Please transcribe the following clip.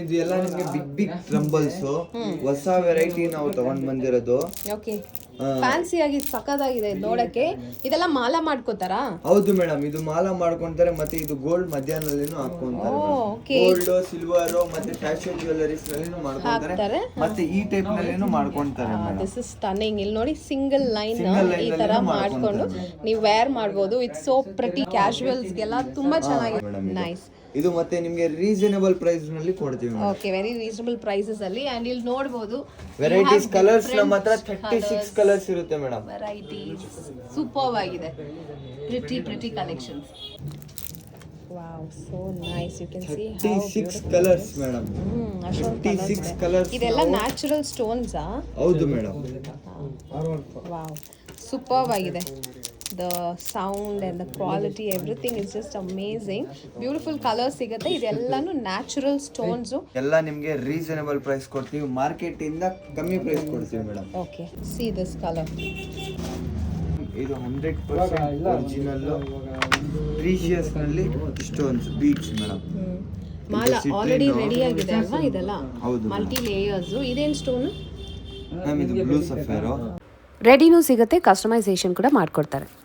ಇದು ಎಲ್ಲ ನಿಮಗೆ ಬಿಗ್ ಬಿಗ್ ಕ್ರಂಬಲ್ಸ್ ಹೊಸ ವೆರೈಟಿ ನಾವು ತಗೊಂಡ್ ಬಂದಿರೋದು. ಓಕೆ, ಫ್ಯಾನ್ಸಿ ಆಗಿ ಸಖತ್ತಾಗಿದೆ ನೋಡಕ್ಕೆ. ಇದೆಲ್ಲ ಮಾಲಾ ಮಾಡ್ಕೋತಾರಾ? ಹೌದು ಮೇಡಮ್, ಇದು ಮಾಲಾ ಮಾಡ್ಕೊಂತಾರೆ. ಮತ್ತೆ ಇದು ಗೋಲ್ಡ್ ಮಧ್ಯಾಹ್ನದಲ್ಲಿನೂ ಹಾಕೊಂತಾರೆ. ಗೋಲ್ಡ್, ಸಿಲ್ವರ್ ಮತ್ತೆ ಫ್ಯಾಷನ್ ಜ್ಯುವೆಲ್ಲರೀಸ್ ನಲ್ಲಿನೂ ಮಾಡ್ಕೊಂತಾರೆ. ಮತ್ತೆ ಈ ಟೈಪ್ ನಲ್ಲಿನೂ ಮಾಡ್ಕೊಂತಾರೆ. This is stunning. ಇಲ್ಲಿ ನೋಡಿ, ಸಿಂಗಲ್ ಲೈನ್ ಈ ತರ ಮಾಡ್ಕೊಂಡು ನೀವು ವೇರ್ ಮಾಡಬಹುದು. It's so pretty. ಕ್ಯಾಶುವಲ್ಸ್ ಗೆಲ್ಲ ತುಂಬಾ ಚೆನ್ನಾಗಿದೆ. ನೈಸ್. ಇದು ಮತ್ತೆ ನಿಮಗೆ ರೀಸನಬಲ್ ಪ್ರೈಸ್ ನಲ್ಲಿ ಕೊಡ್ತೀವಿ. ಓಕೆ, ವೆರಿ ರೀಸನಬಲ್ ಪ್ರೈಸಸ್ ಅಲ್ಲಿ. ಅಂಡ್ ಇಲ್ಲಿ ನೋಡಬಹುದು ವೆರೈಟೀಸ್ ಕಲರ್ಸ್ ನಮ್ಮ ಹತ್ರ 36 ಕಲರ್ಸ್ ಇರುತ್ತೆ ಮೇಡಮ್. ವೆರೈಟೀಸ್ ಸೂಪರ್ಬ್ ಆಗಿದೆ. Pretty collections. Wow, so nice. You can see 36 colours madam. 36 colours. ಇದೆಲ್ಲ ನ್ಯಾಚುರಲ್ ಸ್ಟೋನ್ಸ್ ಆ? ಹೌದು ಮೇಡಮ್. ವಾವ್, ಸೂಪರ್ಬ್ ಆಗಿದೆ. The sound and the quality, everything is just amazing. Beautiful colors ಸಿಗುತ್ತೆ. ಇದೆಲ್ಲಾನು ನ್ಯಾಚುರಲ್ ಸ್ಟೋನ್ಸ್. ಎಲ್ಲ ನಿಮಗೆ reasonable price ಕೊಡ್ತೀವಿ. ಮಾರ್ಕೆಟ್ ಇಂದ ಕಮ್ಮಿ ಪ್ರೈಸ್ ಕೊಡ್ತೀವಿ madam. Okay, see this color. ಇದು 100% ಒರಿಜಿನಲ್ ಪ್ರೀಶಿಯಸ್ ನಲ್ಲಿ stones beads madam. Mala already ready ಆಗಿದೆ ಅಲ್ವಾ? ಇದೆಲ್ಲ ಹೌದು, ಮಲ್ಟಿ ಲೇಯರ್ಸ್. ಇದೇನ್ ಸ್ಟೋನ್ ಮ್ಯಾಮ್? ಇದು ಬ್ಲೂ ಸಫೈರ್. ರೆಡಿನೂ ಸಿಗುತ್ತೆ, ಕಸ್ಟಮೈಸೇಷನ್ ಕೂಡ ಮಾಡ್ಕೊಡ್ತಾರೆ.